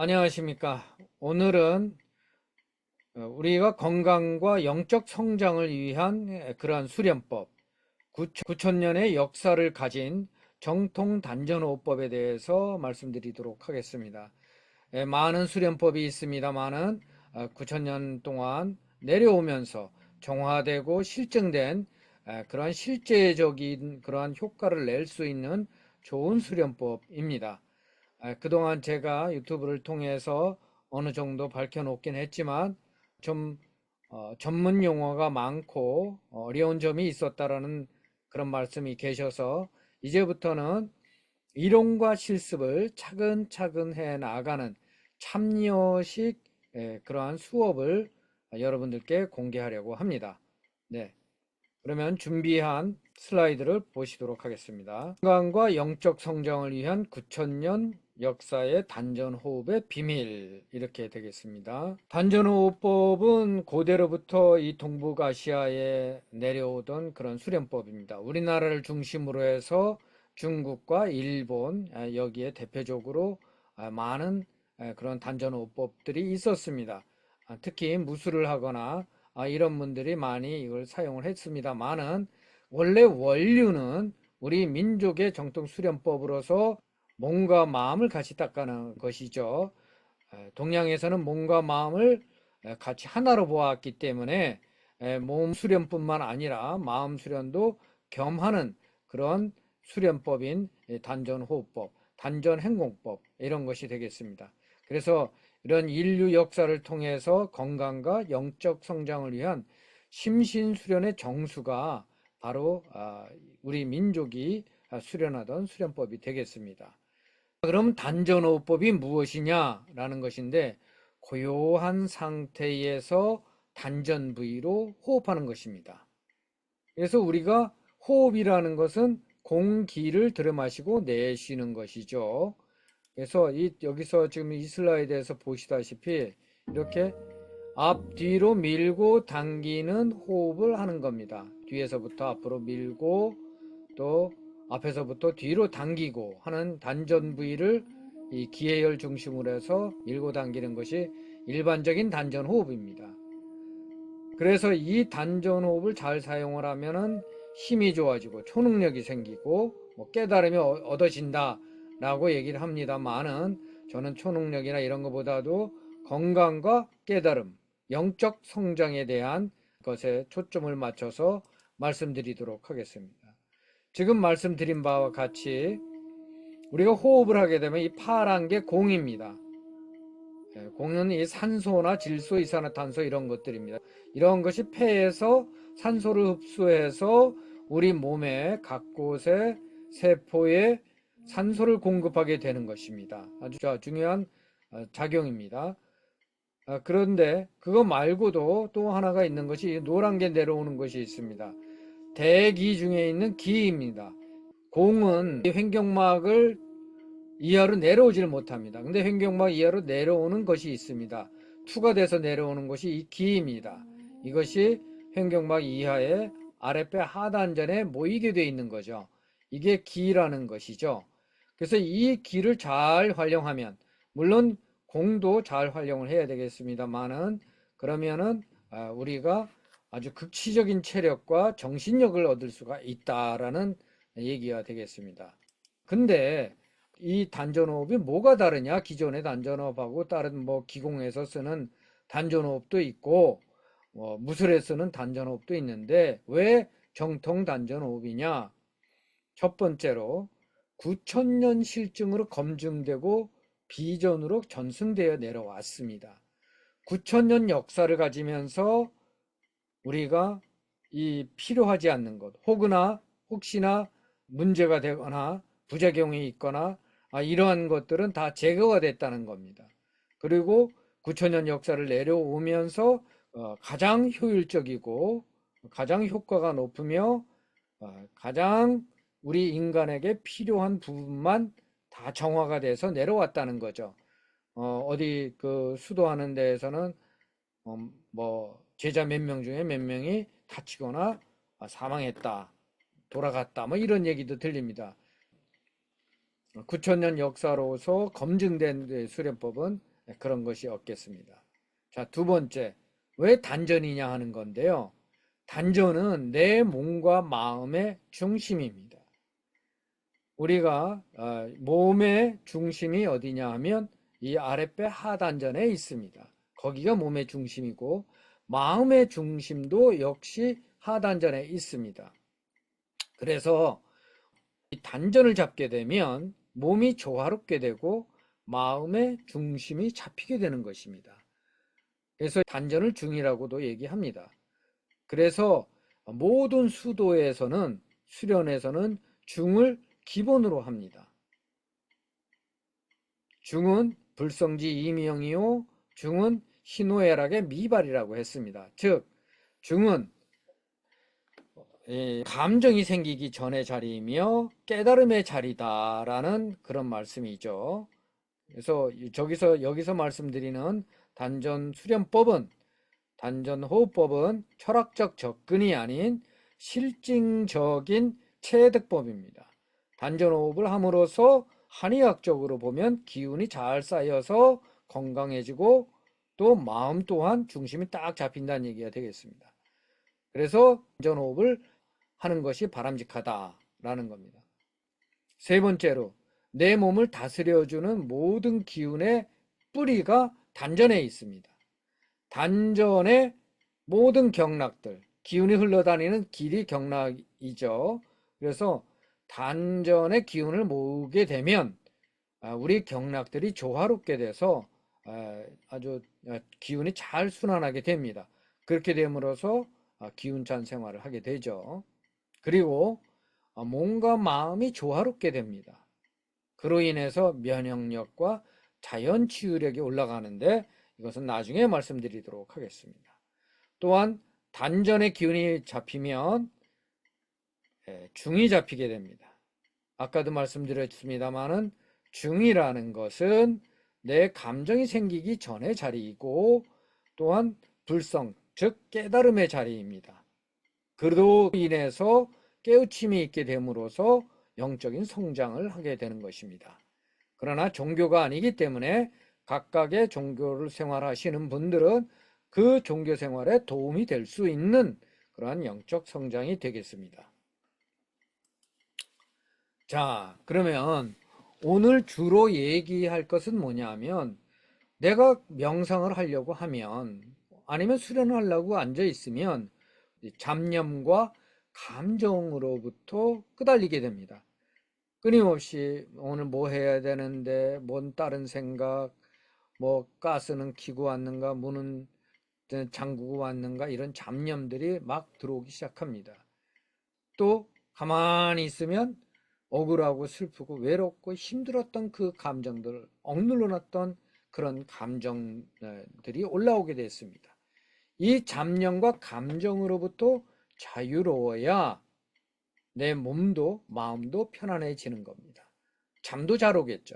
안녕하십니까. 오늘은 우리가 건강과 영적 성장을 위한 그러한 수련법, 9천년의 역사를 가진 정통 단전호흡법에 대해서 말씀드리도록 하겠습니다. 많은 수련법이 있습니다만은 9천년 동안 내려오면서 정화되고 실증된 그러한 실제적인 그러한 효과를 낼 수 있는 좋은 수련법입니다. 그동안 제가 유튜브를 통해서 어느 정도 밝혀놓긴 했지만 좀 전문 용어가 많고 어려운 점이 있었다라는 그런 말씀이 계셔서 이제부터는 이론과 실습을 차근차근 해 나가는 참여식 그러한 수업을 여러분들께 공개하려고 합니다. 네, 그러면 준비한 슬라이드를 보시도록 하겠습니다. 건강과 영적 성장을 위한 9천년 역사의 단전호흡의 비밀, 이렇게 되겠습니다. 단전호흡법은 고대로부터 이 동북아시아에 내려오던 그런 수련법입니다. 우리나라를 중심으로 해서 중국과 일본, 여기에 대표적으로 많은 그런 단전호흡법들이 있었습니다. 특히 무술을 하거나 이런 분들이 많이 이걸 사용을 했습니다만은 원래 원류는 우리 민족의 정통 수련법으로서 몸과 마음을 같이 닦아는 것이죠. 동양에서는 몸과 마음을 같이 하나로 보았기 때문에 몸 수련뿐만 아니라 마음 수련도 겸하는 그런 수련법인 단전호흡법, 단전행공법, 이런 것이 되겠습니다. 그래서 이런 인류 역사를 통해서 건강과 영적 성장을 위한 심신수련의 정수가 바로 우리 민족이 수련하던 수련법이 되겠습니다. 그럼 단전호흡법이 무엇이냐라는 것인데, 고요한 상태에서 단전 부위로 호흡하는 것입니다. 그래서 우리가 호흡이라는 것은 공기를 들이마시고 내쉬는 것이죠. 그래서 여기서 지금 이 슬라이드에서 보시다시피 이렇게 앞뒤로 밀고 당기는 호흡을 하는 겁니다. 뒤에서부터 앞으로 밀고 또 앞에서부터 뒤로 당기고 하는 단전 부위를 이 기회열 중심으로 해서 밀고 당기는 것이 일반적인 단전 호흡입니다. 그래서 이 단전 호흡을 잘 사용을 하면은 힘이 좋아지고 초능력이 생기고 깨달음이 얻어진다 라고 얘기를 합니다만은, 저는 초능력이나 이런 것보다도 건강과 깨달음, 영적 성장에 대한 것에 초점을 맞춰서 말씀드리도록 하겠습니다. 지금 말씀드린 바와 같이 우리가 호흡을 하게 되면 이 파란 게 공입니다. 공은 이 산소나 질소, 이산화탄소 이런 것들입니다. 이런 것이 폐에서 산소를 흡수해서 우리 몸의 각 곳의 세포에 산소를 공급하게 되는 것입니다. 아주 중요한 작용입니다. 그런데 그거 말고도 또 하나가 있는 것이 노란 게 내려오는 것이 있습니다. 대기 중에 있는 기입니다. 공은 횡격막을 이하로 내려오지를 못합니다. 근데 횡격막 이하로 내려오는 것이 있습니다. 투과돼서 내려오는 것이 이 기입니다. 이것이 횡격막 이하의 아랫배 하단전에 모이게 되어 있는 거죠. 이게 기라는 것이죠. 그래서 이 기를 잘 활용하면, 물론 공도 잘 활용을 해야 되겠습니다만은, 그러면은 우리가 아주 극치적인 체력과 정신력을 얻을 수가 있다라는 얘기가 되겠습니다. 근데 이 단전호흡이 뭐가 다르냐? 기존의 단전호흡하고 다른 기공에서 쓰는 단전호흡도 있고 무술에 쓰는 단전호흡도 있는데, 왜 정통 단전호흡이냐? 첫 번째로 9천년 실증으로 검증되고 비전으로 전승되어 내려왔습니다. 9천년 역사를 가지면서 우리가 이 필요하지 않는 것, 혹시나 문제가 되거나 부작용이 있거나 이러한 것들은 다 제거가 됐다는 겁니다. 그리고 9천년 역사를 내려오면서 가장 효율적이고 가장 효과가 높으며 가장 우리 인간에게 필요한 부분만 다 정화가 돼서 내려왔다는 거죠. 어디 그 수도하는 데에서는 제자 몇 명 중에 몇 명이 다치거나 사망했다, 돌아갔다, 이런 얘기도 들립니다. 9천년 역사로서 검증된 수련법은 그런 것이 없겠습니다. 자, 두 번째, 왜 단전이냐 하는 건데요. 단전은 내 몸과 마음의 중심입니다. 우리가 몸의 중심이 어디냐 하면 이 아랫배 하단전에 있습니다. 거기가 몸의 중심이고 마음의 중심도 역시 하단전에 있습니다. 그래서 이 단전을 잡게 되면 몸이 조화롭게 되고 마음의 중심이 잡히게 되는 것입니다. 그래서 단전을 중이라고도 얘기합니다. 그래서 모든 수도에서는 수련에서는 중을 기본으로 합니다. 중은 불성지 이명이요 중은 희노애락의 미발이라고 했습니다. 즉 중은 감정이 생기기 전의 자리이며 깨달음의 자리다라는 그런 말씀이죠. 그래서 여기서 말씀드리는 단전 수련법은 단전 호흡법은 철학적 접근이 아닌 실증적인 체득법입니다. 단전 호흡을 함으로써 한의학적으로 보면 기운이 잘 쌓여서 건강해지고 또 마음 또한 중심이 딱 잡힌다는 얘기가 되겠습니다. 그래서 단전 호흡을 하는 것이 바람직하다라는 겁니다. 세 번째로 내 몸을 다스려주는 모든 기운의 뿌리가 단전에 있습니다. 단전의 모든 경락들, 기운이 흘러다니는 길이 경락이죠. 그래서 단전의 기운을 모으게 되면 우리 경락들이 조화롭게 돼서 아주 기운이 잘 순환하게 됩니다. 그렇게 됨으로써 기운찬 생활을 하게 되죠. 그리고 몸과 마음이 조화롭게 됩니다. 그로 인해서 면역력과 자연 치유력이 올라가는데 이것은 나중에 말씀드리도록 하겠습니다. 또한 단전의 기운이 잡히면 중이 잡히게 됩니다. 아까도 말씀드렸습니다마는 중이라는 것은 내 감정이 생기기 전의 자리이고 또한 불성, 즉 깨달음의 자리입니다. 그로 인해서 깨우침이 있게 됨으로써 영적인 성장을 하게 되는 것입니다. 그러나 종교가 아니기 때문에 각각의 종교를 생활하시는 분들은 그 종교 생활에 도움이 될 수 있는 그러한 영적 성장이 되겠습니다. 자, 그러면 오늘 주로 얘기할 것은 뭐냐면 내가 명상을 하려고 하면 아니면 수련을 하려고 앉아 있으면 잡념과 감정으로부터 끄달리게 됩니다. 끊임없이 오늘 뭐 해야 되는데 뭔 다른 생각, 뭐 가스는 켜고 왔는가, 문은 잠그고 왔는가, 이런 잡념들이 막 들어오기 시작합니다. 또 가만히 있으면 억울하고 슬프고 외롭고 힘들었던 그 감정들, 억눌러 놨던 그런 감정들이 올라오게 됐습니다. 이 잡념과 감정으로부터 자유로워야 내 몸도 마음도 편안해지는 겁니다. 잠도 잘 오겠죠.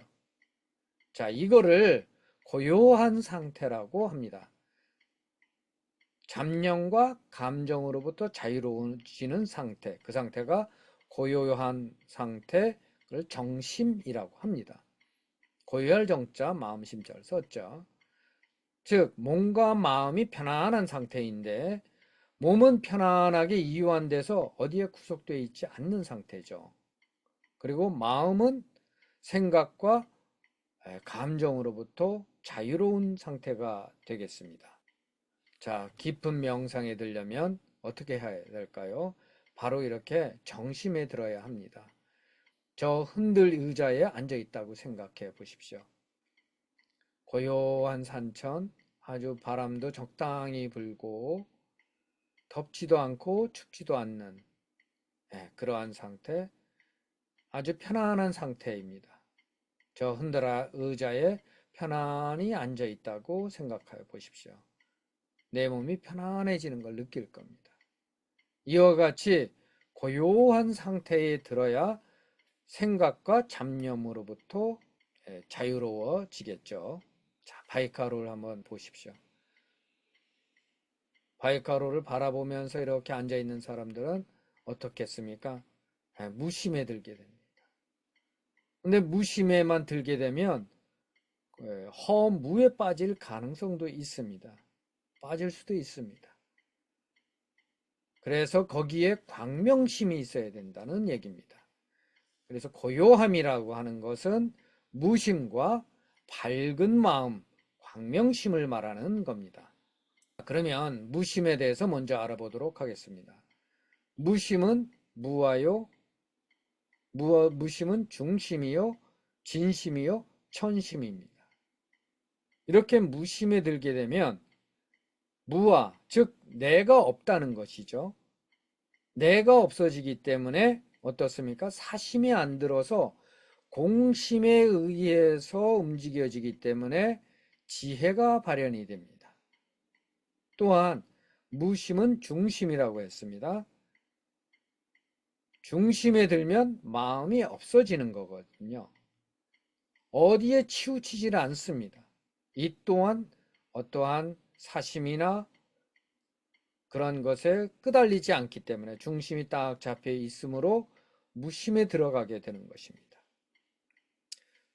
자, 이거를 고요한 상태라고 합니다. 잡념과 감정으로부터 자유로워지는 상태, 그 상태가 고요한 상태를 정심이라고 합니다. 고요할 정자, 마음심자를 썼죠. 즉 몸과 마음이 편안한 상태인데 몸은 편안하게 이완돼서 어디에 구속되어 있지 않는 상태죠. 그리고 마음은 생각과 감정으로부터 자유로운 상태가 되겠습니다. 자, 깊은 명상에 들려면 어떻게 해야 될까요? 바로 이렇게 정심에 들어야 합니다. 저 흔들 의자에 앉아 있다고 생각해 보십시오. 고요한 산천, 아주 바람도 적당히 불고 덥지도 않고 춥지도 않는 그러한 상태, 아주 편안한 상태입니다. 저 흔들어 의자에 편안히 앉아 있다고 생각해 보십시오. 내 몸이 편안해지는 걸 느낄 겁니다. 이와 같이 고요한 상태에 들어야 생각과 잡념으로부터 자유로워지겠죠. 자, 바이카로를 한번 보십시오. 바이카로를 바라보면서 이렇게 앉아 있는 사람들은 어떻겠습니까? 무심에 들게 됩니다. 근데 무심에만 들게 되면 허무에 빠질 가능성도 있습니다. 빠질 수도 있습니다. 그래서 거기에 광명심이 있어야 된다는 얘기입니다. 그래서 고요함이라고 하는 것은 무심과 밝은 마음, 광명심을 말하는 겁니다. 그러면 무심에 대해서 먼저 알아보도록 하겠습니다. 무심은 무와요, 무심은 중심이요, 진심이요, 천심입니다. 이렇게 무심에 들게 되면 무와, 즉 내가 없다는 것이죠. 내가 없어지기 때문에 어떻습니까? 사심이 안 들어서 공심에 의해서 움직여지기 때문에 지혜가 발현이 됩니다. 또한 무심은 중심이라고 했습니다. 중심에 들면 마음이 없어지는 거거든요. 어디에 치우치질 않습니다. 이 또한 어떠한 사심이나 그런 것에 끄달리지 않기 때문에 중심이 딱 잡혀 있으므로 무심에 들어가게 되는 것입니다.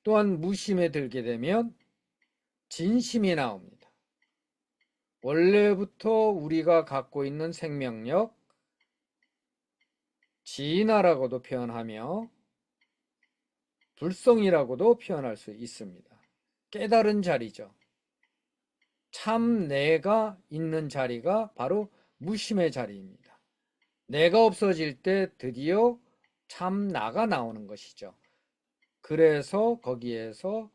또한 무심에 들게 되면 진심이 나옵니다. 원래부터 우리가 갖고 있는 생명력, 진화라고도 표현하며 불성이라고도 표현할 수 있습니다. 깨달은 자리죠. 참 내가 있는 자리가 바로 무심의 자리입니다. 내가 없어질 때 드디어 참 나가 나오는 것이죠. 그래서 거기에서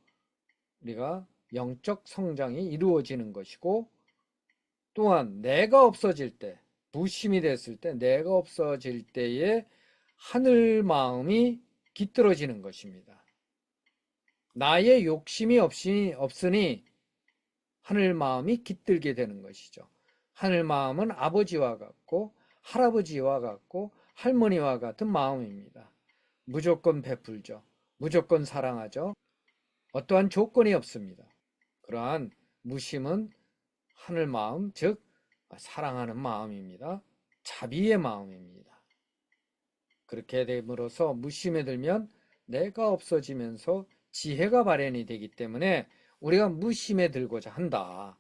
우리가 영적 성장이 이루어지는 것이고, 또한 내가 없어질 때, 무심이 됐을 때 내가 없어질 때에 하늘 마음이 깃들어지는 것입니다. 나의 욕심이 없으니 하늘 마음이 깃들게 되는 것이죠. 하늘 마음은 아버지와 같고 할아버지와 같고 할머니와 같은 마음입니다. 무조건 베풀죠. 무조건 사랑하죠. 어떠한 조건이 없습니다. 그러한 무심은 하늘 마음, 즉 사랑하는 마음입니다. 자비의 마음입니다. 그렇게 됨으로써 무심에 들면 내가 없어지면서 지혜가 발현이 되기 때문에 우리가 무심에 들고자 한다.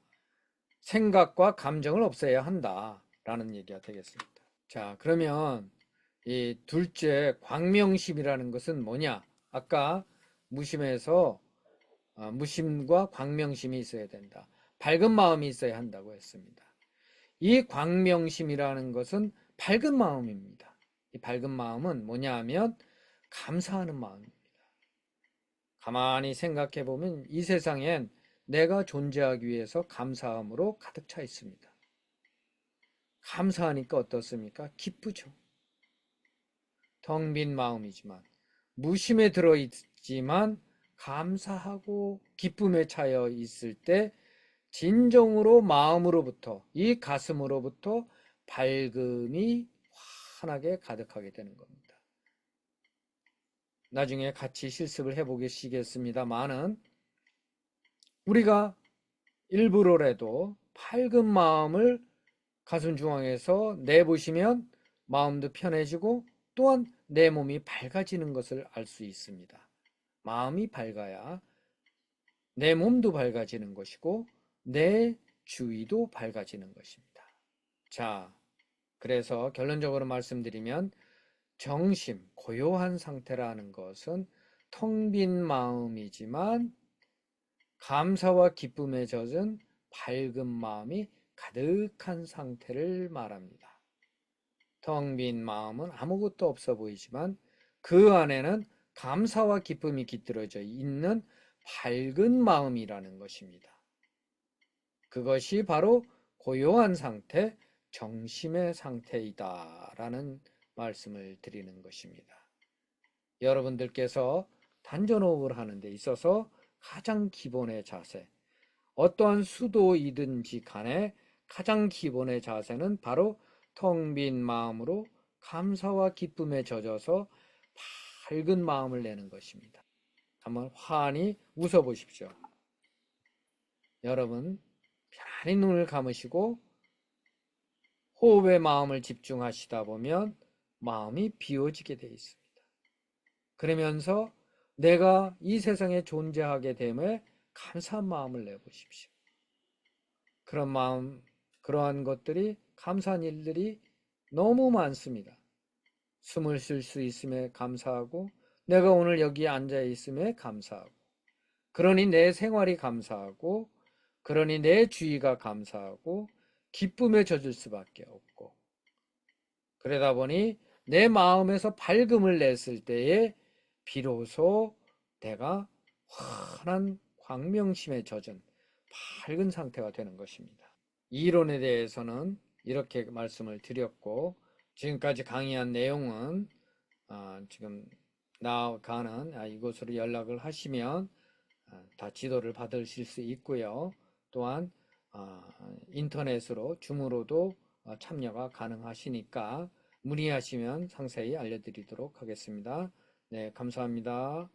생각과 감정을 없애야 한다. 라는 얘기가 되겠습니다. 자, 그러면 이 둘째 광명심이라는 것은 뭐냐? 아까 무심에서 무심과 광명심이 있어야 된다. 밝은 마음이 있어야 한다고 했습니다. 이 광명심이라는 것은 밝은 마음입니다. 이 밝은 마음은 뭐냐 하면 감사하는 마음입니다. 가만히 생각해 보면 이 세상엔 내가 존재하기 위해서 감사함으로 가득 차 있습니다. 감사하니까 어떻습니까? 기쁘죠. 텅 빈 마음이지만 무심에 들어있지만 감사하고 기쁨에 차여 있을 때 진정으로 마음으로부터 이 가슴으로부터 밝음이 환하게 가득하게 되는 겁니다. 나중에 같이 실습을 해보시겠습니다만은 우리가 일부러라도 밝은 마음을 가슴 중앙에서 내보시면 마음도 편해지고 또한 내 몸이 밝아지는 것을 알 수 있습니다. 마음이 밝아야 내 몸도 밝아지는 것이고 내 주위도 밝아지는 것입니다. 자, 그래서 결론적으로 말씀드리면 정심, 고요한 상태라는 것은 텅 빈 마음이지만 감사와 기쁨에 젖은 밝은 마음이 가득한 상태를 말합니다. 텅 빈 마음은 아무것도 없어 보이지만 그 안에는 감사와 기쁨이 깃들어져 있는 밝은 마음이라는 것입니다. 그것이 바로 고요한 상태, 정심의 상태이다라는 말씀을 드리는 것입니다. 여러분들께서 단전호흡을 하는 데 있어서 가장 기본의 자세, 어떠한 수도이든지 간에 가장 기본의 자세는 바로 텅 빈 마음으로 감사와 기쁨에 젖어서 밝은 마음을 내는 것입니다. 한번 환히 웃어보십시오. 여러분 편안히 눈을 감으시고 호흡에 마음을 집중하시다 보면 마음이 비워지게 되어 있습니다. 그러면서 내가 이 세상에 존재하게 됨에 감사한 마음을 내보십시오. 그런 마음, 그러한 것들이 감사한 일들이 너무 많습니다. 숨을 쉴 수 있음에 감사하고 내가 오늘 여기에 앉아 있음에 감사하고 그러니 내 생활이 감사하고 그러니 내 주위가 감사하고 기쁨에 젖을 수밖에 없고 그러다 보니 내 마음에서 밝음을 냈을 때에 비로소 내가 환한 광명심에 젖은 밝은 상태가 되는 것입니다. 이론에 대해서는 이렇게 말씀을 드렸고 지금까지 강의한 내용은 지금 나가는 이곳으로 연락을 하시면 다 지도를 받으실 수 있고요. 또한 인터넷으로 줌으로도 참여가 가능하시니까 문의하시면 상세히 알려드리도록 하겠습니다. 네, 감사합니다.